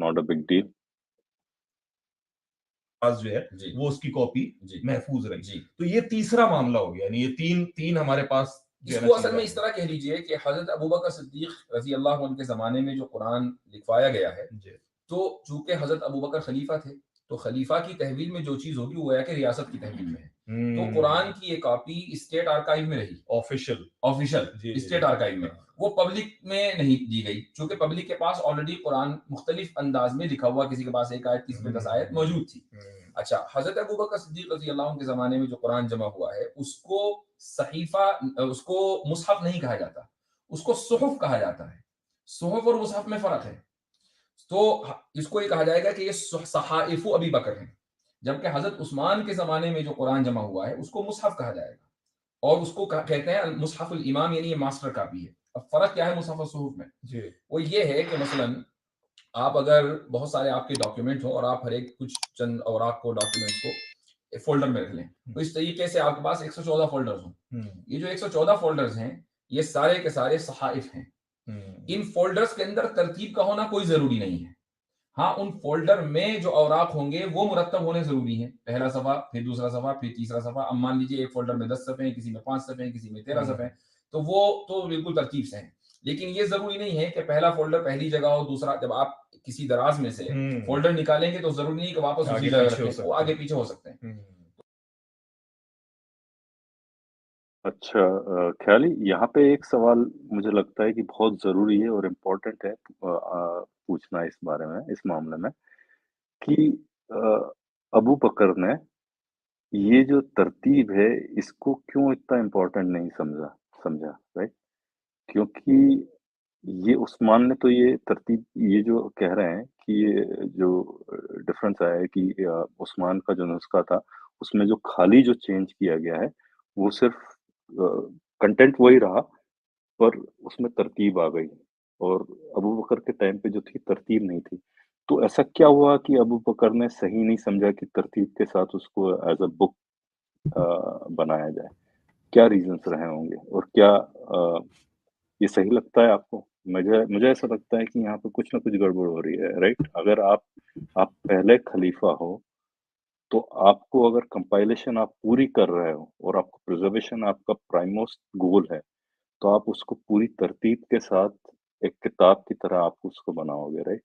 Not a big deal. पास जो है जी वो उसकी कॉपी जी महफूज रही। जी तो ये तीसरा मामला हो गया, यानी ये तीन हमारे पास जो है ना इसको असल चीजें में आ इस तरह कह लीजिए कि हजरत अबू बकर सिद्दीक रजी अल्लाह अन्हु के ज़माने में जो कुरान लिखवाया गया है, गई। जी। तो चूंकि हजरत अबू बकर खलीफा थे, तो खलीफा की तहवील में जो चीज़ होगी वो है कि रियासत की तहवील में है। तो कुरान की ये कॉपी स्टेट आर्काइव में रही, ऑफिशियल ऑफिशियल जी जी स्टेट जी आर्काइव में। हाँ, वो पब्लिक में नहीं दी गई, क्योंकि पब्लिक के पास ऑलरेडी कुरान मुख्तलिफ अंदाज में लिखा हुआ, किसी के पास एक आयत, किसी पे 10 आयत मौजूद थी। अच्छा, हजरत अबू बकर सिद्दीक रजी अल्लाह अन्हु के ज़माने में जो कुरान जमा हुआ है, उसको सहीफा, उसको मुसहफ नहीं कहा जाता, उसको सुहuf कहा जाता है। सुहuf और मुसहफ में फ़र्क है। तो इसको ये कहा जाएगा कि ये सहाइफ़ु अबी बकर हैं, जबकि हज़रत उस्मान के ज़माने में जो कुरान जमा हुआ है, उसको मुसहफ कहा जाएगा और उसको कहते हैं मुसहफुल इमाम, यानी ये मास्टर कॉपी है। अब फ़र्क क्या है मुसहफ और सुहuf में? जी वो ये है कि मसलन आप अगर बहुत सारे आपके डॉक्यूमेंट हो और आप हर एक कुछ चंद औराक को, डॉक्यूमेंट्स को फोल्डर में रख लें, तो इस तरीके से आपके पास 114 फोल्डर्स हों। ये जो 114 फोल्डर्स हैं, ये सारे के सारे सहाइफ हैं। इन फोल्डर्स के अंदर तरतीब का होना कोई जरूरी नहीं है। हाँ, उन फोल्डर में जो औराक होंगे वो मुरत्तब होने जरूरी है। पहला सफा, फिर दूसरा सफा, फिर तीसरा सफा। अब मान लीजिए एक फोल्डर में 10 सफे हैं, किसी में 5 सफे हैं, किसी में 13 सफे हैं, तो वो तो बिल्कुल तरतीब से हैं। लेकिन ये जरूरी नहीं है कि पहला फोल्डर पहली जगह हो, दूसरा, जब आप किसी दराज में से फोल्डर निकालेंगे तो जरूरी नहीं कि वापस उसी आगे जगह पीछे हो रखें, वो सकते आगे हैं। पीछे हो सकते हैं। अच्छा, ख्याली यहाँ पे एक सवाल मुझे लगता है कि बहुत ज़रूरी है और इम्पोर्टेंट है पूछना इस बारे में, इस मामले में कि अ, अबू बकर ने ये जो तरतीब है, इसको क्यों इतना इम्पोर्टेंट नहीं समझा समझा, राइट? क्योंकि ये उस्मान ने तो ये तरतीब, ये जो कह रहे हैं कि ये जो डिफरेंस आया है कि उस्मान का जो नुस्खा था, उसमें जो खाली जो चेंज किया गया है, वो सिर्फ़ कंटेंट वही रहा, पर उसमें तरतीब आ गई और अबू बकर के टाइम पे जो थी, तरतीब नहीं थी। तो ऐसा क्या हुआ कि अबू बकर ने सही नहीं समझा कि तरतीब के साथ उसको एज़ अ बुक अ, बनाया जाए? क्या रीज़न्स रहे होंगे और क्या ये सही लगता है आपको? मुझे मुझे ऐसा लगता है कि यहाँ पे कुछ न कुछ गड़बड़ हो रही है, राइट? अगर आप पहले खलीफा हो, तो आपको अगर कंपाइलेशन आप पूरी कर रहे हो और आपको प्रिज़र्वेशन आपका प्राइमोस्ट गोल है, तो आप उसको पूरी तरतीब के साथ एक किताब की तरह आप उसको बनाओगे, राइट?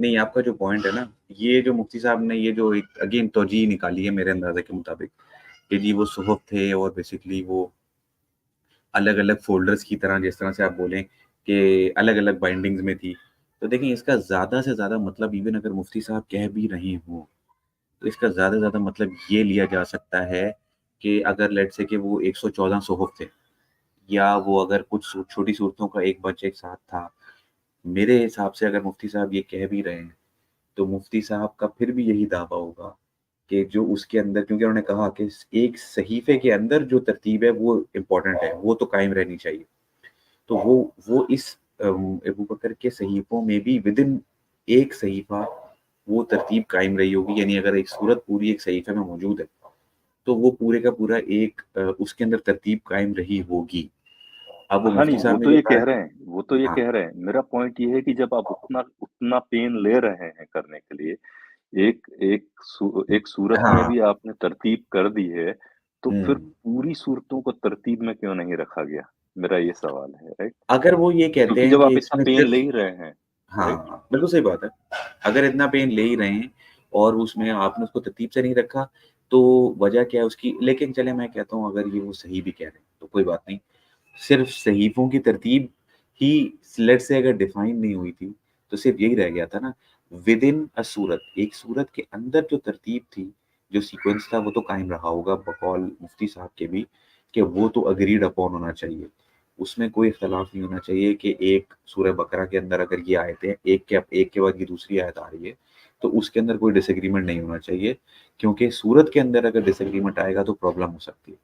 नहीं, आपका जो पॉइंट है ना, ये जो मुफ्ती साहब ने ये जो एक अगेन तौजीह निकाली है मेरे अंदाज़े के मुताबिक कि जी वो सुहuf थे और बेसिकली वो अलग-अलग फ़ोल्डर्स की तरह, जिस तरह से आप बोलें कि अलग-अलग बाइंडिंग्स में थी। तो देखिए, इसका ज़्यादा से ज़्यादा मतलब इवन अगर मुफ्ती साहब कह भी रहे हों, तो इसका ज़्यादा से ज़्यादा मतलब ये लिया जा सकता है कि अगर लेट्स से कि वो 114 सुहuf थे या वो अगर कुछ छोटी सूरतों का एक बंच एक साथ था। मेरे हिसाब से अगर मुफ्ती साहब ये कह भी रहे हैं, तो मुफ्ती साहब का फिर भी यही दावा होगा कि जो उसके अंदर, क्योंकि उन्होंने कहा कि एक सहीफ़े के अंदर जो तरतीब है वो इम्पोर्टेंट है, वो तो कायम रहनी चाहिए। तो वो इस अबू बकर के सहीफ़ों में भी विदिन एक सहीफ़ा वो तरतीब कायम रही होगी, यानी अगर एक सूरत पूरी एक सहीफ़े में मौजूद है, तो वो पूरे का पूरा एक उसके अंदर तरतीब कायम रही होगी। अब वो हाँ, नहीं, मुफ्ती वो साहब ने तो जो ये कहा कह रहे हैं, वो तो ये हाँ, कह रहे हैं। मेरा पॉइंट ये है कि जब आप उतना उतना पेन ले रहे हैं करने के लिए, एक सूरत में हाँ, भी आपने तरतीब कर दी है, तो फिर हुँ। पूरी सूरतों को तरतीब में क्यों नहीं रखा गया? मेरा ये सवाल है, राइट? अगर वो ये कहते क्योंकि हैं जब कि आप इतना इसमें पेन सिर्फ़ ले ही रहे हैं, राइट? हाँ, बिल्कुल सही बात है। अगर इतना पेन ले ही रहे हैं और उसमें आपने उसको तरतीब से नहीं रखा, तो वजह क्या है उसकी? लेकिन चलें, मैं कहता हूँ अगर ये वो सही भी कह रहे हैं, तो कोई बात नहीं। सिर्फ़ सहीफ़ों की तरतीब ही लेट्स से अगर डिफ़ाइन नहीं हुई थी, तो सिर्फ़ यही रह गया था ना, विदिन अ सूरत, एक सूरत के अंदर जो तरतीब थी, जो सीक्वेंस था, वो तो कायम रहा होगा बकौल मुफ्ती साहब के भी, कि वो तो एग्रीड अपॉन होना चाहिए। उसमें कोई इख्तिलाफ़ नहीं होना चाहिए कि एक सूरह बकरा के अंदर अगर ये आयतें एक के बाद ये दूसरी आयत आ रही है, तो उसके अंदर कोई डिसएग्रीमेंट नहीं होना चाहिए, क्योंकि सूरत के अंदर अगर डिसएग्रीमेंट आएगा तो प्रॉब्लम हो सकती है।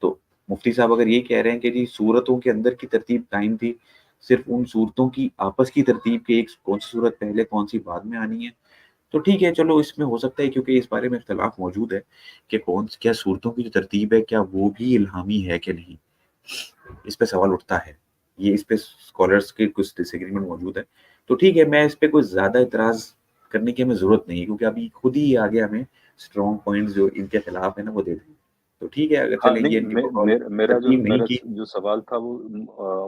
तो मुफ्ती साहब अगर ये कह रहे हैं कि जी सूरतों के अंदर की तरतीब कायम थी, सिर्फ़ उन सूरतों की आपस की तरतीब कि एक कौन-सी सूरत पहले, कौन-सी बाद में आनी है, तो ठीक है, चलो इसमें हो सकता है, क्योंकि इस बारे में इख्तिलाफ़ मौजूद है कि क्या सूरतों की जो तरतीब है, क्या वो भी इल्हामी है कि नहीं? इस पे सवाल उठता है। ये इस पे स्कॉलर्स के कुछ डिसएग्रीमेंट मौजूद है। तो ठीक है, मैं इस पे कोई ज़्यादा इतराज़ करने की हमें ज़रूरत नहीं है, क्योंकि अभी खुद ही आगे हमें स्ट्रॉन्ग पॉइंट्स जो इनके खिलाफ है ना वो दे दें। तो ठीक है, अगर हाँ, चलें नहीं ये इनकी मे परफॉर्म मेर मेरा जो तरकीब नहीं मेरा की। जो सवाल था वो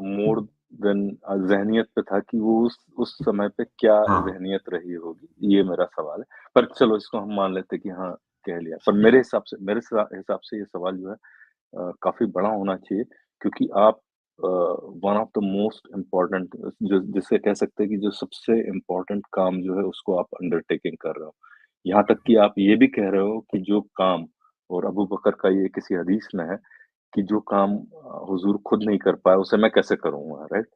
मोर देन ज़हनियत पे था कि वो उस समय पे क्या हाँ, ज़हनियत रही होगी, ये मेरा सवाल है। पर चलो इसको हम मान लेते हैं कि हाँ, कह लिया। पर मेरे हिसाब से ये सवाल जो है काफ़ी बड़ा होना चाहिए क्योंकि आप one of the most important जो जिसे कह सकते हैं कि जो सबसे इम्पोर्टेंट काम जो है उसको आप अंडरटेकिंग कर रहे हो। यहाँ तक कि आप ये भी कह रहे हो कि जो काम और अबू बकर का ये किसी हदीस में है कि जो काम हुज़ूर खुद नहीं कर पाए उसे मैं कैसे करूँगा, राइट?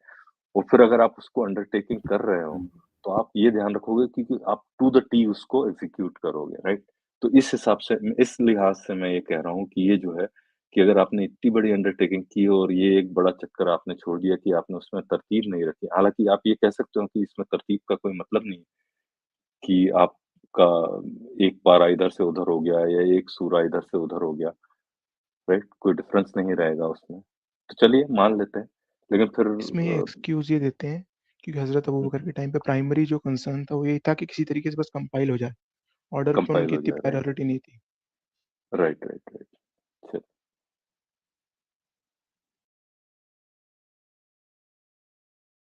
और फिर अगर आप उसको अंडरटेकिंग कर रहे हो, हुँ, तो आप ये ध्यान रखोगे कि आप टू द टी उसको एग्ज़ीक्यूट करोगे, राइट? तो इस हिसाब से इस लिहाज़ से मैं ये कह रहा हूँ कि ये जो है कि अगर आपने इतनी बड़ी अंडरटेकिंग की और ये एक बड़ा चक्कर आपने छोड़ दिया कि आपने उसमें तरतीब नहीं रखी। हालाँकि आप ये कह सकते हो कि इसमें तरतीब का कोई मतलब नहीं है कि आपका एक पारा इधर से उधर हो गया या एक सूरा इधर से उधर हो गया, राइट? कोई डिफ़रेंस नहीं रहेगा उसमें। तो चलिए मान लेते हैं, लेकिन फिर इसमें ये एक्सक्यूज़ ये देते हैं क्योंकि हज़रत अबू बकर के टाइम पे प्राइमरी जो कंसर्न था वो यही था कि किसी तरीके से बस कंपाइल हो जाए। ऑर्डर पे कंपाइल उनकी हो इतनी जाए, राइट? प्रायोरिटी नहीं थी। Right, right, right. चल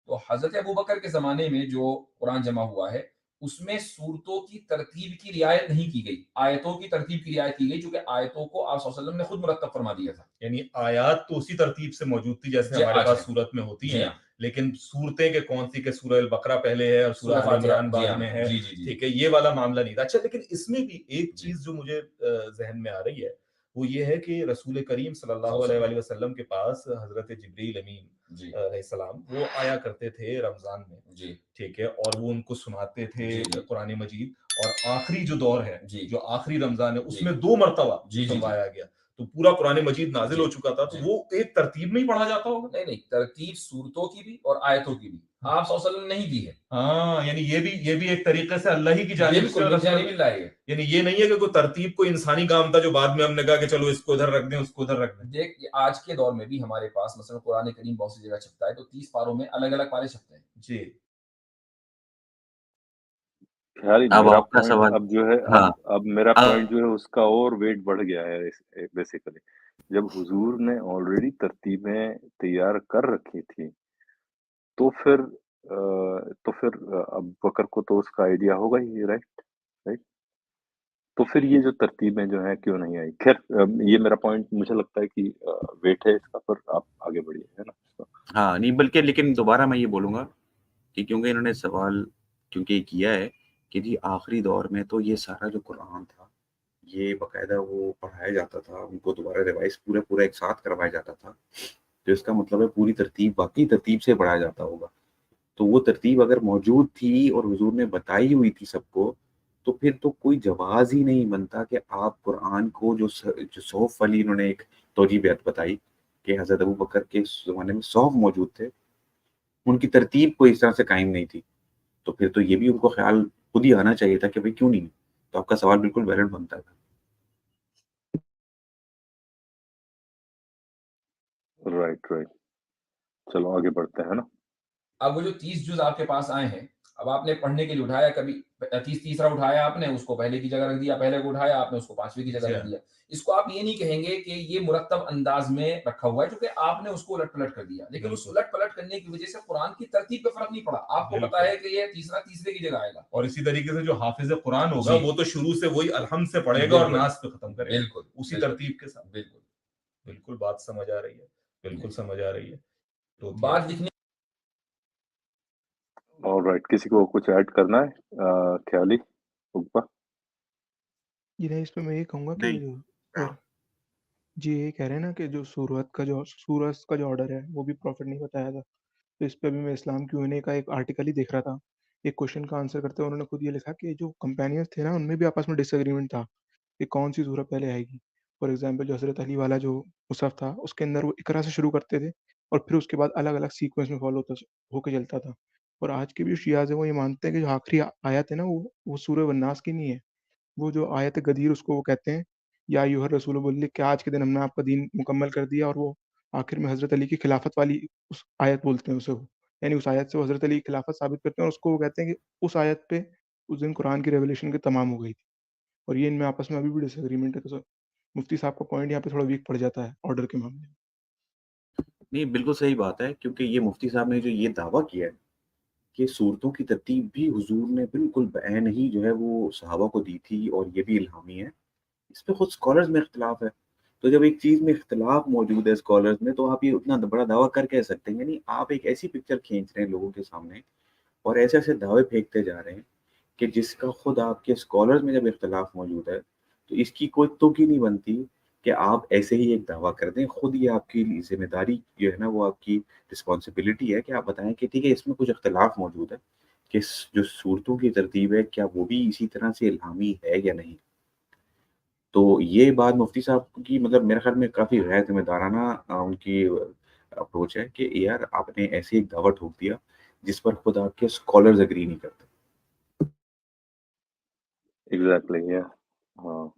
तो हज़रत अबू बकर के ज़माने में जो कुरान जमा हुआ है, उसमें सूरतों की तरतीब की रियायत नहीं की गई, आयतों की तरतीब की रियायत की गई, चूँकि आयतों को आप सल्लल्लाहु अलैहि वसल्लम ने खुद मुरत्तब फरमा दिया था। यानी आयात तो उसी तरतीब से मौजूद थी जैसे जी, हमारे आज पास है। सूरत में होती जी हैं, हाँ। लेकिन सूरतें के कौन सी के सूरह अल बकरा पहले है और सूरह सूरह आल फातिहा, इमरान जी बाद हाँ। में है, जी, जी, जी। ठीक है, ये वाला मामला नहीं था। अच्छा, लेकिन इसमें भी एक जी, चीज़ जो मुझे ज़हन में आ रही है, वो ये है कि रसूल करीम सल्लल्लाहु सल्लल्लाहु अलैहि वसल्लम के पास हज़रत जिब्रील अमीन जी, अलैहिस्सलाम वो आया करते थे रमज़ान में, जी, ठीक है, और वो उनको सुनाते थे जी, जी, कुरान मजीद, और आखिरी जो दौर है, जी, जो आखिरी रमज़ान है, जी, उसमें 2 मर्तबा जी, जी, जी, सुनवाया गया। तो पूरा कुरान मजीद नाज़िल जी, हो चुका था, तो जी। वो एक तरतीब में ही पढ़ा जाता होगा? नहीं, नहीं, तरतीब सूरतों की भी और आयतों की भी आप सल्लल्लाहु अलैहि वसल्लम ने नहीं दी है। हाँ, यानी ये भी एक तरीके से अल्लाह ही की जानिब से बिल्कुल, और मिल रसूल, जानी मिल रहा है ये। यानी ये नहीं है कि कोई तरतीब कोई इंसानी काम था जो बाद में हमने कहा कि चलो इसको इधर रख दें, उसको उधर रख दें। देख ये आज के दौर में भी हमारे पास मसलन कुरान करीम बहुत सी जगह छपता है, तो 30 पारों में अलग-अलग पारे छपते हैं। जी। ख़ैर अब मेरा आपका पॉइंट सवाल। अब जो है हाँ, अब मेरा पॉइंट अब जो है उसका और वेट बढ़ गया है बेसिकली। जब हुज़ूर ने ऑलरेडी तरतीबें तैयार कर रखी थी, तो फिर अबू बकर को तो उसका आइडिया होगा ही, राइट? राइट? तो फिर ये जो तरतीबें जो हैं क्यों नहीं आई? ख़ैर ये मेरा पॉइंट मुझे लगता है कि वेट है इसका पर आप आगे बढ़िए, है ना? हाँ, नहीं बल्कि लेकिन दोबारा मैं ये बोलूँगा कि क्योंकि इन्होंने सवाल क्योंकि किया है कि जी आखिरी दौर में तो ये सारा जो कुरान था, ये बाकायदा वो पढ़ाया जाता था, उनको दोबारा रिवाइज़ पूरा-पूरा एक साथ करवाया जाता था। तो इसका मतलब है पूरी तरतीब वाक़ई तरतीब से पढ़ाया जाता होगा। तो वो तरतीब अगर मौजूद थी और हुज़ूर ने बताई हुई थी सबको, तो फिर तो कोई जवाज़ ही नहीं बनता कि आप कुरान को जो सौफ़ वाली इन्होंने एक तौजीह बताई कि हज़रत अबू बकर के ज़माने में सौफ़ मौजूद थे, उनकी तरतीब कोई इस तरह से कायम नहीं थी। तो फिर तो ये भी उनको ख़्याल खुद ही आना चाहिए था कि भई क्यों नहीं? तो आपका सवाल बिल्कुल वैलिड बनता था। Right, right. चलो आगे बढ़ते हैं, है ना? अब वो जो 30 जुज़ आपके पास आए हैं, अब आपने पढ़ने के लिए उठाया कभी 30 तीसरा उठाया आपने, उसको पहले की जगह रख दिया, पहले को उठाया आपने, उसको 5वीं की जगह जी रख हाँ, दिया। इसको आप ये नहीं कहेंगे कि ये मुरत्तब अंदाज़ में रखा हुआ है, क्योंकि आपने उसको उलट-पलट कर दिया। लेकिन उस बिल्कुल, उलट-पलट करने की वज़ह से कुरान की तरतीब पे फ़र्क नहीं पड़ा। आपको पता बिल्कुल। है कि ये तीसरा तीसरे की जगह आएगा। और इसी तरीके से जो हाफ़िज़ कुरान होगा, जी, वो तो शुरू से वही अलहम्द से पढ़ेगा और बिल्कुल, नास पे ख़त्म करेगा, बिल्कुल, उसी बिल्कुल, तरतीब के साथ। बिल्कुल। बिल्कुल बात समझ आ रही है, बिल्कुल जी। समझ आ रही है। होती है। बात लिखने ऑलराइट किसी को कुछ ऐड करना है? ख़याली? उक़बा? जी नहीं, इसमें मैं ये कहूँगा कि नहीं। अगर जी यही कह रहे हैं ना कि जो सूरत का जो ऑर्डर है, वो भी प्रॉफ़िट नहीं बताया था। तो इस पे अभी मैं इस्लाम Q&A का एक आर्टिकल ही देख रहा था। एक क्वेश्चन का आंसर करते हुए उन्होंने खुद ये लिखा कि जो कंपेनियंस थे ना, उनमें भी आपस में डिसएग्रीमेंट था कि कौन-सी सूरत पहले आएगी। फॉर एग्ज़ाम्पल जो हज़रत अली वाला जो मुसहफ़ था, उसके अंदर वो इक़रा से शुरू करते थे और फिर उसके बाद अलग-अलग सीक्वेंस में फ़ॉलो होके चलता था। और आज के भी जो शियाज़ हैं, वो ये मानते हैं कि जो आखिरी आयत है ना, वो सूरह वन्नास की नहीं है। वो जो आयत गदीर उसको वो कहते हैं, या अय्युहर रसूल बल्लिग कि आज के दिन हमने आपका दीन मुकम्मल कर दिया, और वो आखिर में हज़रत अली की खिलाफत वाली उस आयत बोलते हैं उसे वो। यानी उस आयत से वो हज़रत अली की खिलाफत साबित करते हैं और उसको वो कहते हैं कि उस आयत पे उस दिन कुरान की रेवलेशन की तमाम हो गई थी। और ये इनमें आपस में अभी भी डिसएग्रीमेंट है, तो मुफ्ती साहब का पॉइंट यहाँ पे थोड़ा वीक पड़ जाता है ऑर्डर के मामले में। नहीं, बिल्कुल सही बात है क्योंकि ये मुफ्ती साहब ने जो ये दावा किया है कि सूरतों की तरतीब भी हुजूर ने बिल्कुल बयान ही जो है वो सहाबा को दी थी और ये भी इल्हामी है। इस पे खुद स्कॉलर्स में इख्तिलाफ है। तो जब एक चीज़ में इख्तिलाफ मौजूद है स्कॉलर्स में तो आप ये उतना बड़ा दावा कर कह सकते हैं? यानी आप एक ऐसी पिक्चर खींच रहे हैं लोगों के सामने और ऐसे-ऐसे दावे फेंकते जा रहे हैं कि जिसका खुद आपके स्कॉलर्स में जब इख्तिलाफ मौजूद है, तो इसकी कोई तुक ही नहीं बनती कि आप ऐसे ही एक दावा कर दें। खुद ये आपकी ज़िम्मेदारी जो है ना वो आपकी रिस्पॉन्सिबिलिटी है कि आप बताएँ कि ठीक है इसमें कुछ इख्तिलाफ मौजूद है, कि स जो सूरतों की तरतीब है क्या वो भी इसी तरह से इल्हामी है या नहीं? तो ये बात मुफ्ती साहब की मतलब मेरे ख़्याल में काफ़ी गैर ज़िम्मेदाराना उनकी अप्रोच है कि यार आपने ऐसे एक दावा ठोक दिया, जिस पर खुद आपके स्कॉलर्स एग्री नहीं करते। एग्ज़ैक्टली या हाँ।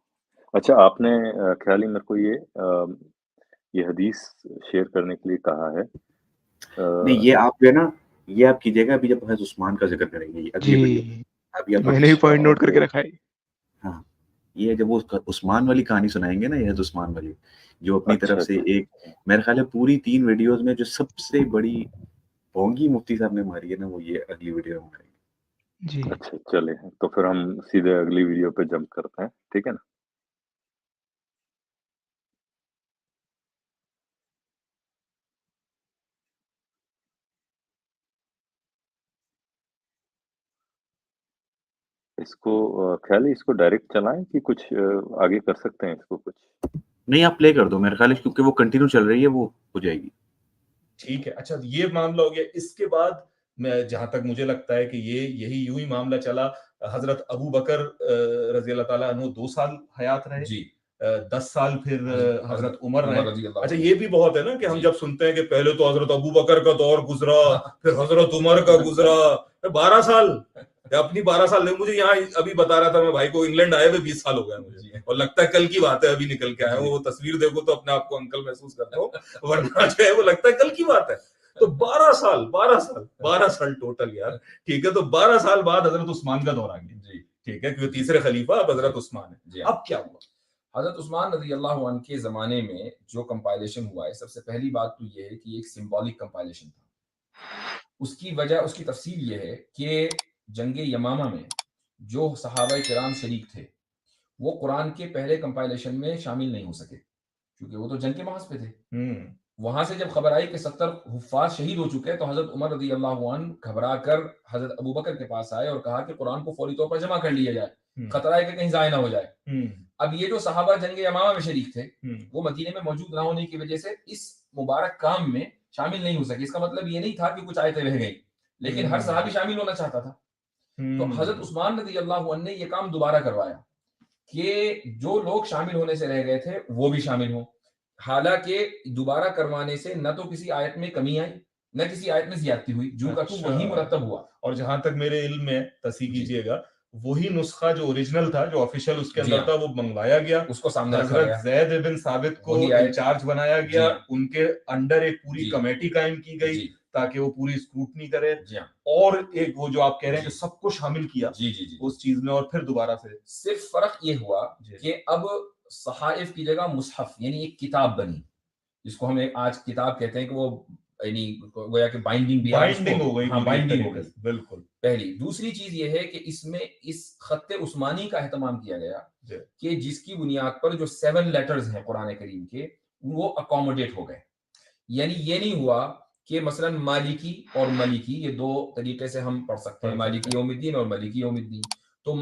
अच्छा आपने ख़्याली मेरे को ये हदीस शेयर करने के लिए कहा है। नहीं, ये आप जो है ना, ये आप कीजिएगा अभी जब हज़रत उस्मान का ज़िक्र करेंगे ये अगली वीडियो में। जी, अभी आप मैंने भी हदीस पॉइंट नोट और करके रखा है। हाँ, ये जब वो उसका उस्मान वाली कहानी सुनाएँगे ना, ये हज़रत उस्मान वाली, जो अपनी अच्छा, तरफ से अच्छा। एक मेरे ख़्याल है पूरी 3 वीडियोज़ में जो सबसे बड़ी पोंगी मुफ्ती साहब ने मारी है ना, वो ये अगली वीडियो में मारेंगे। जी। अच्छा, चलें, तो फिर हम सीधे अगली वीडियो पे जंप करते हैं, ठीक है ना? इसको ख़्याली इसको डायरेक्ट चलाएँ कि कुछ आगे कर सकते हैं इसको कुछ? नहीं, आप प्ले कर दो मेरे ख़्याल है क्योंकि वो कंटिन्यू चल रही है, वो हो जाएगी। ठीक है। अच्छा ये मामला हो गया। इसके बाद मैं जहाँ तक मुझे लगता है कि ये यही यूँ ही मामला चला। हज़रत अबू बकर रज़ी अल्लाह ताला अन्हु 2 साल हयात रहे। जी। 10 साल फिर हज़रत उमर रहे। उमर रज़ी अल्लाह अच्छा अन्हु। ये भी बहुत है ना कि हम जी। जब सुनते हैं कि पहले तो हज़रत अबू बकर का दौर गुज़रा, फिर हज़रत उमर का गुज़रा, 12 साल। या अपनी 12 साल नहीं, मुझे यहाँ अभी बता रहा था मैं भाई को, इंग्लैंड आए हुए 20 साल हो गए मुझे। जी। और लगता है कल की बात है, अभी निकल के आया हूँ। जी। वो तस्वीर देखो तो अपने आप को अंकल महसूस करता हूँ, वरना जो है वो लगता है कल की बात है। तो 12 साल टोटल यार। ठीक है, तो 12 साल बाद हज़रत उस्मान का दौर आ गया। जी। ठीक है, क्योंकि तीसरे खलीफा अब हज़रत उस्मान है। जी हाँ। अब क्या हुआ? हज़रत उस्मान रज़ी अल्लाहु अन्हु के ज़माने में जो कंपाइलेशन हुआ है, सबसे पहली बात तो ये है कि एक सिंबॉलिक कंपाइलेशन था। उसकी वजह, उसकी तफसील ये है कि जंग यमामा में जो सहाबाए किराम शरीक थे, वो कुरान के पहले कंपाइलेशन में शामिल नहीं हो सके, क्योंकि वो तो जंग के महाज पे थे। वहां से जब खबर आई कि 70 हुफ्फाज शहीद हो चुके हैं, तो हजरत उमर रज़ी अल्लाहु अन्हु घबरा कर हजरत अबू बकर के पास आए और कहा कि कुरान को फौरी तौर पर जमा कर लिया जाए, खतरा है कि कहीं जाया ना हो जाए। अब ये जो सहाबा जंग यमामा में शरीक थे, वो मदीने में मौजूद ना होने की वजह से इस मुबारक काम में शामिल नहीं हो सके। इसका मतलब ये नहीं था कि कुछ आयतें रह गई, लेकिन हर सहाबी शामिल होना चाहता था। तो हजरत उस्मान रज़ी अल्लाहु अन्हु ने ये काम दोबारा करवाया कि जो लोग शामिल होने से रह गए थे वो भी शामिल हों। हालांकि दोबारा करवाने से न तो किसी आयत में कमी आई, न किसी आयत में ज्यादती हुई, जो का अच्छा। वही मुरतब हुआ। और जहां तक मेरे इल्म में तस्हीह जी। कीजिएगा, वही नुस्खा जो ओरिजिनल था, जो ऑफिशियल उसके जी अंदर हाँ। था, वो मंगवाया गया, उसको सामने रखा हजरत गया, जैद इब्न साबित को वही आयत। इंचार्ज बनाया जी गया, हाँ। उनके अंडर एक पूरी जी। कमेटी कायम की गई जी। ताकि वो पूरी स्क्रूटनी करे। जी हाँ। और एक वो जो आप कह रहे हैं जी। कि सबको शामिल किया जी जी जी। उस चीज में, और फिर दोबारा से सिर्फ फर्क ये हुआ जी। कि अब सहाइफ की जगह मुसहफ यानी एक किताब बनी, जिसको हम एक आज किताब कहते हैं कि वो यानी गोया कि बाइंडिंग भी आप बाइंडिंग हो उसको, गई हाँ पूरी एक बाइंडिंग हो तरीके गई। से, बिल्कुल। पहली। दूसरी चीज ये है कि इसमें इस खत्ते उस्मानी का एहतमाम किया गया जी। कि जिसकी बुनियाद पर जो 7 लेटर्स हैं कुरान करीम के, वो अकोमोडेट हो गए। यानी ये नहीं हुआ कि मसलन मालिकी और मलिकी, ये दो तरीके से हम पढ़ सकते हैं, मालिकी यौमिद्दीन और मलिकी यौमिद्दीन। तो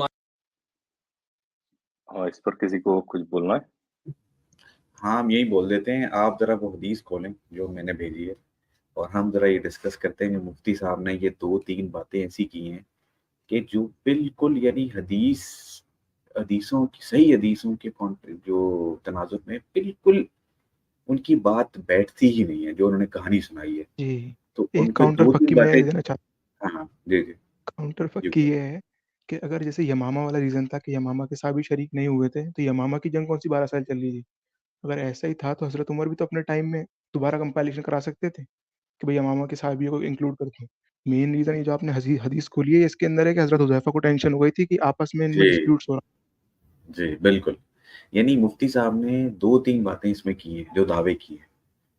हाँ, इस पर किसी को कुछ बोलना है? हाँ, हम यही बोल देते हैं, आप ज़रा वो हदीस खोलें जो मैंने भेजी है और हम ज़रा ये डिस्कस करते हैं कि मुफ्ती साहब ने ये 2-3 बातें ऐसी की हैं कि जो बिल्कुल यानी हदीसों की सही हदीसों के जो तनाज़ुर में बिल्कुल उनकी बात बैठती ही नहीं है, जो उन्होंने कहानी सुनाई है। जी, तो उन एक पे काउंटर फक 2-3 की मैं बातें देना चाहता हाँ, हाँ। जी, जी। काउंटर फक जी, की बताइए। ये है कि अगर जैसे यमामा वाला रीज़न था कि यमामा के सहाबी शरीक नहीं हुए थे, तो यमामा की जंग कौन-सी 12 साल चल रही थी? अगर ऐसा ही था तो हज़रत उमर भी तो अपने टाइम में दोबारा कंपाइलेशन करा सकते थे। कि भई यमामा की साहबियों को इंक्लूड कर दूँ। मेन रीज़न ये जो आपने हदीस खोली है, इसके अंदर है कि हज़रत हुज़ैफा को टेंशन हो गई थी कि आपस में इनमें जी, डिस्प्यूट्स हो रहा। जी, बिल्कुल। यानी मुफ्ती साहब ने 2-3 बातें इसमें की हैं, जो दावे किए हैं।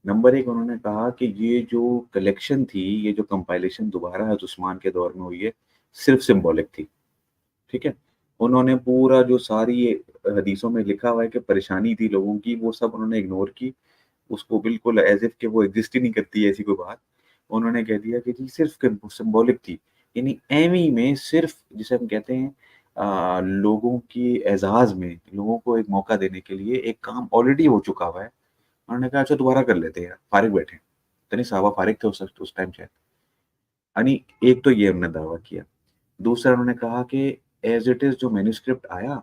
नंबर 1 उन्होंने कहा कि ये जो कलेक्शन थी, ये जो कंपाइलेशन दोबारा हज़रत उस्मान के दौर में हुई है, सिर्फ़ सिम्बॉलिक थी, ठीक है? उन्होंने पूरा जो सारी हदीसों में लिखा हुआ है कि परेशानी थी लोगों की, वो सब उन्होंने इग्नोर की। उसको बिल्कुल एज़ इफ कि वो एग्ज़िस्ट ही नहीं करती है ऐसी कोई बात। उन्होंने कह दिया कि जी सिर्फ़ सिम्बॉलिक थी। यानी ऐवी में सिर्फ़ जिसे हम कहते हैं लोगों की एज़ाज़ में, लोगों को एक मौका देने के लिए एक काम ऑलरेडी हो चुका हुआ है। उन्होंने कहा अच्छा दोबारा कर लेते हैं यार, फ़ारिग बैठे हैं। पता नहीं साहबा फ़ारिग थे उस टाइम शायद। यानी एक तो ये उन्होंने दावा किया। दूसरा उन्होंने कहा कि एज़ इट इज़ जो मैन्युस्क्रिप्ट आया,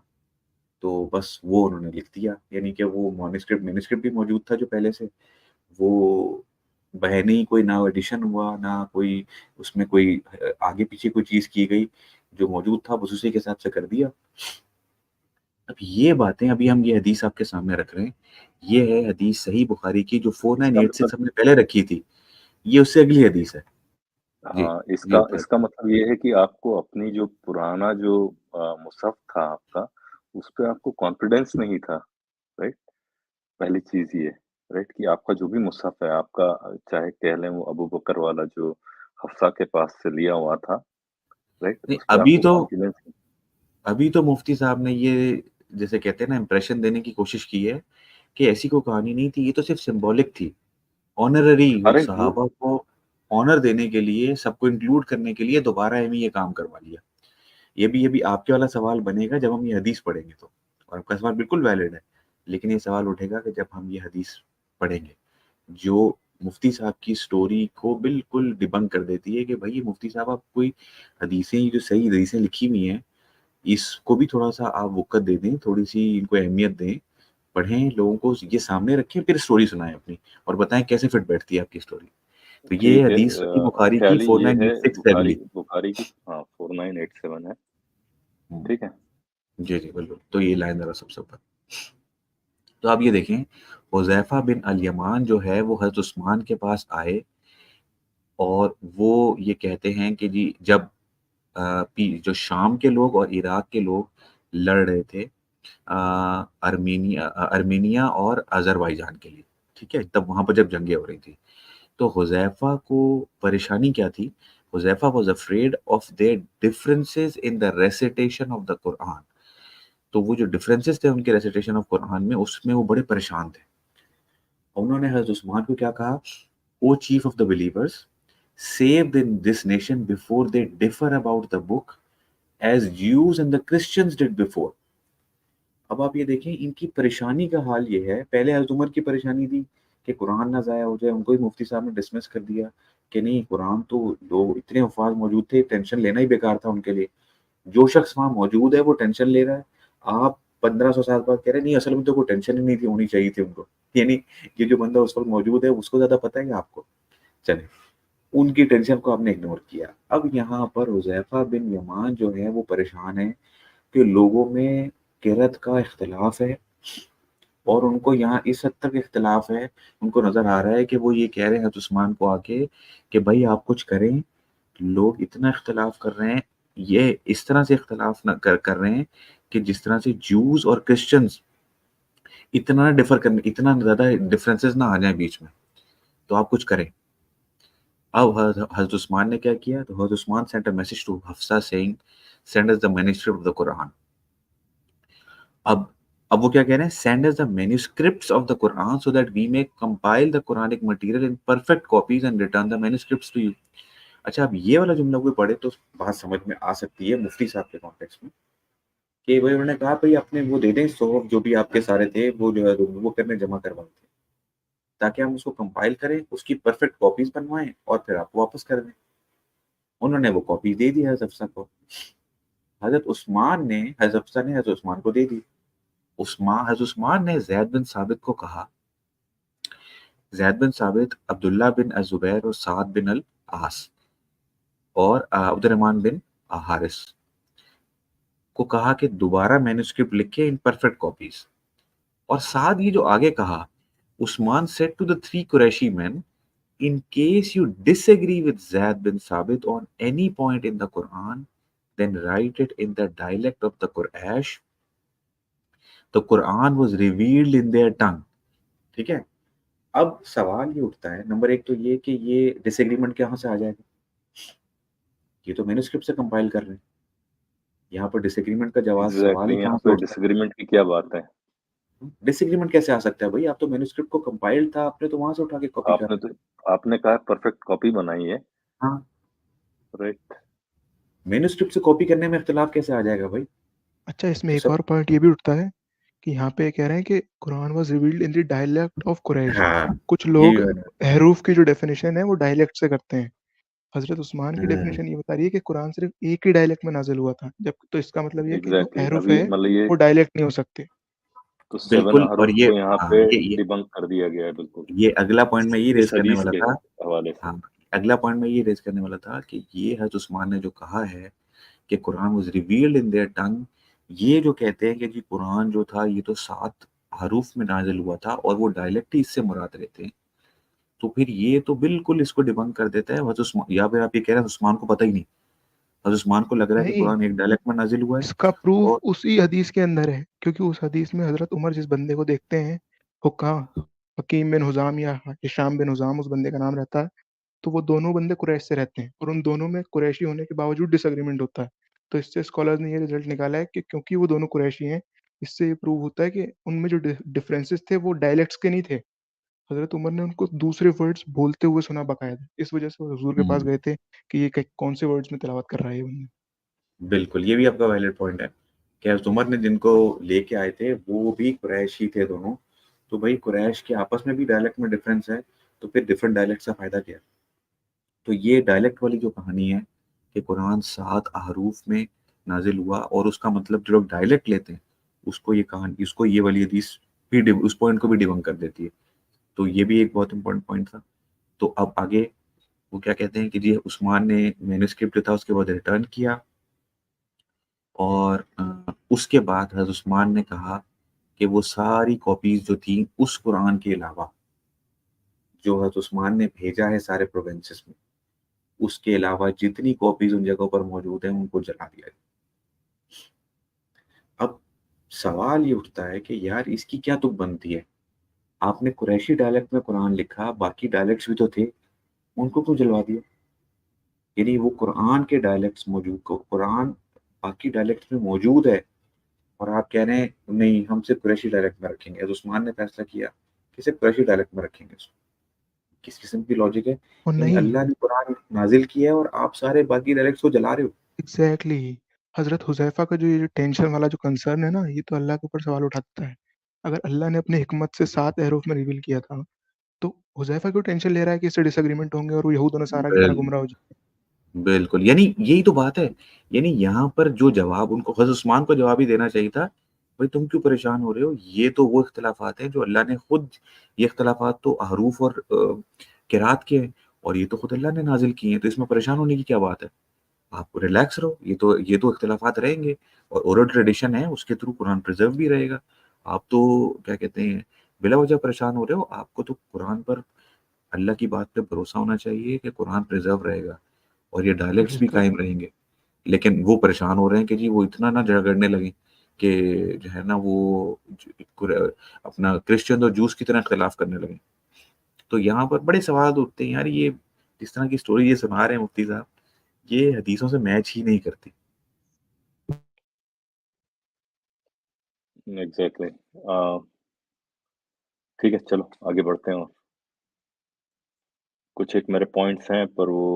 तो बस वो उन्होंने लिख दिया। यानी कि वो मैन्युस्क्रिप्ट भी मौजूद था जो पहले से। वो बहे नहीं, कोई ना एडिशन हुआ, ना कोई उसमें कोई आगे-पीछे कोई चीज़ की गई। जो मौजूद था बस उसी के हिसाब से कर दिया। अब ये बातें अभी हम ये हदीस आपके सामने रख रहे हैं। ये है हदीस सही बुखारी की जो इसका मतलब 4986 हमने पहले रखी थी। ये उससे अगली हदीस है। जी, हाँ, जी इसका बताएँ। इसका मतलब ये है कि आपको अपनी जो पुराना जो मुसहफ़ था आपका, उस पे आपको कॉन्फिडेंस नहीं था, राइट? पहली चीज़ ये, राइट? कि आपका जो भी मुसहफ़ है आपका चाहे कह लें वो अबू बकर वाला जो हफ्सा के पास से लिया हुआ था, राइट? नहीं, उस पे आपको कॉन्फिडेंस अभी तो मुफ्ती साहब ने ये जिसे कहते हैं ना इम्प्रेशन देने की कोशिश की है कि ऐसी कोई कहानी नहीं थी, ये तो सिर्फ़ सिम्बॉलिक थी। ऑनररी वो अरे वो सहाबा को ऑनर देने के लिए, सबको इंक्लूड करने के लिए दोबारा इन्हें ये काम करवा लिया। ये भी आपके वाला सवाल बनेगा जब हम ये हदीस पढ़ेंगे तो। और आपका सवाल बिल्कुल वैलिड है। लेकिन ये सवाल उठेगा कि जब हम ये हदीस पढ़ेंगे, जो मुफ्ती साहब की स्टोरी को बिल्कुल डिबंक कर देती है कि भई ये मुफ्ती साहब आप कोई हदीसें जो सही हदीसें लिखी हुई हैं, इसको भी थोड़ा-सा आप वक़्त दे दें, थोड़ी-सी इनको अहमियत दें, पढ़ें, लोगों को ये सामने रखें, फिर स्टोरी सुनाएँ अपनी और बताएँ कैसे फिट बैठती है आपकी स्टोरी। तो ये ठीक है हदीस सही बुखारी की ख़्याली ये है 4986 है बुखारी अगली। बुखारी की हाँ, 4987 है, हुँ। ठीक है? जी, जी, बिल्कुल। तो ये लाइन ज़रा सबसे ऊपर। तो आप ये देखें, हुज़ैफ़ा बिन अल-यमान जो है वो हज़रत उस्मान के पास आए और वो ये कहते हैं कि जी जब जो शाम के लोग और इराक के लोग लड़ रहे थे अर्मेनिया और अज़रबैजान के लिए, ठीक है? तब वहाँ पर जब जंगें हो रही थी। तो हुज़ैफ़ा को परेशानी क्या थी? Huzaifa was afraid of their differences in the recitation of the Quran. तो वो जो डिफरेंसेस थे उनके रेसिटेशन ऑफ कुरान में, उसमें वो बड़े परेशान थे। उन्होंने हज़रत उस्मान को क्या कहा? O chief of the believers, save this nation before they differ about the book as Jews and the Christians did before। अब आप ये देखें इनकी परेशानी का हाल ये है, पहले हज़रत उमर की परेशानी थी कि कुरान ना ज़ाया हो जाए, उनको ही मुफ्ती साहब ने डिसमिस कर दिया कि नहीं कुरान तो लोग इतने हुफ़ाज़ मौजूद थे, टेंशन लेना ही बेकार था उनके लिए। जो शख्स वहाँ मौजूद है वो टेंशन ले रहा है। आप 1500 साल बाद कह रहे हैं नहीं असल में तो कोई टेंशन ही नहीं थी होनी चाहिए थी उनको। यानी ये जो बंदा उस वक़्त मौजूद है उसको ज़्यादा पता है या आपको? चलें, उनकी टेंशन को आपने इग्नोर किया। अब यहाँ पर हुज़ैफ़ा बिन यमान जो है वो परेशान है कि लोगों में क़िरत का इख्तिलाफ़ है और उनको यहाँ इस हद तक इख्तिलाफ़ है, उनको नज़र आ रहा है कि वो ये कह रहे हैं हज़रत उस्मान को आके कि भई आप कुछ करें, लोग इतना इख्तिलाफ़ कर रहे हैं, ये इस तरह से इख्तिलाफ़ ना कर रहे हैं कि जिस तरह से ज्यूज़ और क्रिश्चियंस इतना ज़्यादा डिफरेंसेस ना आ जाएँ बीच में, तो आप कुछ करें। अब हज़रत उस्मान ने क्या किया? तो Hazrat Usman sent a message to Hafsa saying send us the manuscript of the Quran. अब अब वो क्या कह रहे हैं? Send us the manuscripts of the Quran so that we may compile the Quranic material in perfect copies and return the manuscripts to you. अच्छा अब ये वाला जुमला कोई पढ़े तो बात समझ में आ सकती है मुफ्ती साहब के कॉन्टेक्स्ट में, कि भई उन्होंने कहा भई अपने वो दे दें सोहब जो भी आपके सारे थे, वो जो है वो करने जमा करवाए थे, ताकि हम उसको कंपाइल करें, उसकी परफेक्ट कॉपीज़ बनवाएँ और फिर आपको वापस कर दें। उन्होंने वो कॉपी दे दी हज़रत हफ्सा को। हज़रत हफ्सा ने हज़रत उस्मान को दे दी। हज़रत उस्मान ने ज़ैद बिन साबित को कहा, ज़ैद बिन साबित, अब्दुल्लाह बिन अज़ुबैर और साद बिन अल आस और अब्दुर्रहमान बिन हारिस को कहा कि दोबारा मैन्युस्क्रिप्ट लिखे इन परफेक्ट कॉपीज़। और साथ ये जो आगे कहा, Usman said to the 3 Quraishi men in case you disagree with Zaid bin Sabit on any point in the Quran, then write it in the dialect of the Quraysh. The Quran was revealed in their tongue. ठीक है, अब सवाल ये उठता है, number एक तो ये कि ये डिसएग्रीमेंट कहाँ से आ जाएगा? ये तो मैन्युस्क्रिप्ट से कंपाइल कर रहे हैं, यहाँ पर डिसएग्रीमेंट का जवाब सवाल एग्जैक्टली ही यहाँ कहाँ से पे उठता है? डिसएग्रीमेंट की क्या बात है? डिसएग्रीमेंट कैसे आ सकता है भाई? आप तो मैन्युस्क्रिप्ट को कंपाइल था, आपने तो वहां से उठा के कॉपी कर। आपने कहा परफेक्ट कॉपी बनाई है। हाँ, राइट। मैन्युस्क्रिप्ट से कॉपी करने में इख्तिलाफ कैसे आ जाएगा भाई? अच्छा, इसमें एक सब और पॉइंट ये भी उठता है कि यहाँ पे कह रहे हैं कि Quran was revealed in the dialect of Quraish. हाँ, कुछ ये लोग भी मैंने हरूफ की जो डेफिनेशन है वो डायलेक्ट से करते हैं। हजरत उस्मान की हाँ, डेफिनेशन ये बता रही है कि कुरान सिर्फ एक ही डायलेक्ट में नाजिल हुआ था, जब तो इसका मतलब ये है कि जो एग्जैक्टली हरूफ अभी है मतलब ये वो डायलेक्ट नहीं हो सकते। तो 7 बिल्कुल। और हरूफ ये को यहाँ हाँ, पे ये डिबंक कर दिया गया है बिल्कुल ये अगला पॉइंट मैं ये रेज इस करने हदीस वाला के था। हवाले से। हाँ, अगला पॉइंट मैं ये रेज करने वाला था कि ये हज़रत उस्मान ने जो कहा है कि Quran was revealed in their tongue, ये जो कहते हैं कि जी कुरान जो था ये तो 7 हरूफ में नाजिल हुआ था और वो डायलेक्ट ही इससे मुराद रहते हैं, तो फिर ये तो बिल्कुल इसको डिबंक कर देता है हज़रत उस्मान। या फिर आप ये कह रहे हैं उस्मान को पता ही नहीं, हज़रत उस्मान को लग रहा है कि नहीं, कुरान एक डायलेक्ट में नाजिल हुआ है। इसका प्रूफ और उसी हदीस के अंदर है, क्योंकि उस हदीस में हजरत उमर जिस बंदे को देखते हैं, हुक्का हकीम बिन हुजाम या हिशाम बिन हुजाम उस बंदे का नाम रहता है, तो वो दोनों बंदे कुरैश से रहते हैं और उन दोनों में कुरैशी होने के बावजूद डिसएग्रीमेंट होता है। तो इससे स्कॉलर्स ने ये रिजल्ट निकाला है कि क्योंकि वो दोनों कुरैशी हैं, इससे ये प्रूव होता है कि उनमें जो डिफरेंसेस थे वो डायलेक्ट्स के नहीं थे। हजरत उमर ने उनको दूसरे वर्ड्स बोलते हुए सुना बाकायदा, इस वजह से वो हुजूर के पास गए थे कि ये कौन से वर्ड्स में तिलावत कर रहा है ये बंदा। बिल्कुल, ये भी आपका वैलिड पॉइंट है कि हज़रत उमर ने जिनको लेके आए थे वो भी कुरैशी थे दोनों, तो भाई कुरैश के आपस में भी डायलेक्ट में डिफरेंस है, तो फिर डिफरेंट डायलेक्ट्स का फ़ायदा क्या है? तो ये डायलेक्ट वाली जो कहानी है कि कुरान 7 हरूफ में नाज़िल हुआ और उसका मतलब जो लोग डायलेक्ट लेते हैं, उसको ये कहानी उसको ये वाली हदीस भी उस पॉइंट को भी डिबंक कर देती है। तो ये भी एक बहुत इम्पोर्टेंट पॉइंट था। तो अब आगे वो क्या कहते हैं कि जी उस्मान ने मैन्युस्क्रिप्ट जो था उसके बाद रिटर्न किया और उसके बाद हज़रत उस्मान ने कहा कि वो सारी कॉपीज़ जो थी उस कुरान के अलावा, जो हज़रत उस्मान ने भेजा है सारे प्रोविंसेस में, उसके अलावा जितनी कॉपीज़ उन जगहों पर मौजूद हैं उनको जला दिया गया। अब सवाल ये उठता है कि यार इसकी क्या तुक बनती है? आपने कुरैशी डायलेक्ट में कुरान लिखा, बाकी डायलेक्ट्स भी तो थे, उनको क्यों जलवा दिया? यानी वो कुरान के डायलेक्ट्स मौजूद को कुरान बाकी डायलेक्ट्स में मौजूद है और आप कह रहे हैं नहीं हम सिर्फ कुरैशी डायलेक्ट में रखेंगे। तो उस्मान ने फैसला किया कि सिर्फ कुरैशी डायलेक्ट में रखेंगे उसको। किस किस्म की लॉजिक है? और यानी नहीं, अल्लाह ने कुरान नाजिल किया है और आप सारे बाकी डायलेक्ट्स को जला रहे हो। एग्जैक्टली हजरत हुजैफा का जो ये जो टेंशन वाला जो कंसर्न है ना, ये तो अल्लाह के ऊपर सवाल उठाता है। अगर अल्लाह ने अपनी हिकमत से 7 हरूफ में रिवील किया था, तो हुजैफा क्यों टेंशन ले रहा है कि इससे डिसएग्रीमेंट होंगे और वो यहूद और नसारा की तरह बिल गुमराह हो जाए। बिल्कुल, यानी यही तो बात है। यानी यहाँ पर जो जवाब उनको हज़रत उस्मान को जवाब ही देना चाहिए था, भाई तुम क्यों परेशान हो रहे हो? ये तो वो इख्तिलाफ़ात हैं जो अल्लाह ने खुद, ये इख्तिलाफ़ात तो हरूफ और किरात के हैं और ये तो खुद अल्लाह ने नाज़िल किए हैं, तो इसमें परेशान होने की क्या बात है? आप रिलैक्स रहो, ये तो इख्तिलाफ़ात रहेंगे और ओरल ट्रेडिशन है, उसके थ्रू कुरान प्रिज़र्व भी रहेगा। आप तो क्या कहते हैं, बिला वजह परेशान हो रहे हो, आपको तो कुरान पर, अल्लाह की बात पे भरोसा होना चाहिए कि कुरान प्रिज़र्व रहेगा और ये डायलेक्ट्स भी बिल्कुल। कायम रहेंगे। लेकिन वो परेशान हो रहे हैं कि जी वो इतना ना झगड़ने लगे कि जो है ना वो अपना क्रिश्चियन और जूस की तरह इख्तिलाफ करने लगे। तो यहाँ पर बड़े सवाल उठते हैं यार, ये जिस तरह की स्टोरी ये सुना रहे हैं मुफ्ती साहब, ये हदीसों से मैच ही नहीं करती। एग्जैक्टली। ठीक है, चलो आगे बढ़ते हैं। और कुछ एक मेरे पॉइंट्स हैं पर वो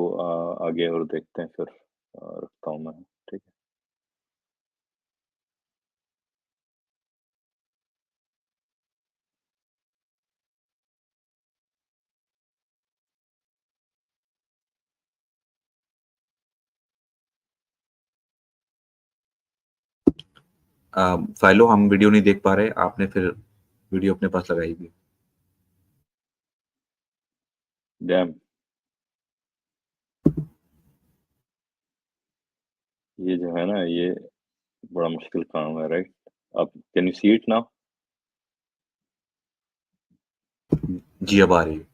आगे और देखते हैं फिर। रखता हूँ मैं। ठीक है। फाइलो हम वीडियो नहीं देख पा रहे, आपने फिर वीडियो अपने पास लगाई भी। डैम, ये जो है ना ये बड़ा मुश्किल काम है। राइट, अब can you see it now? जी अब आ रही है।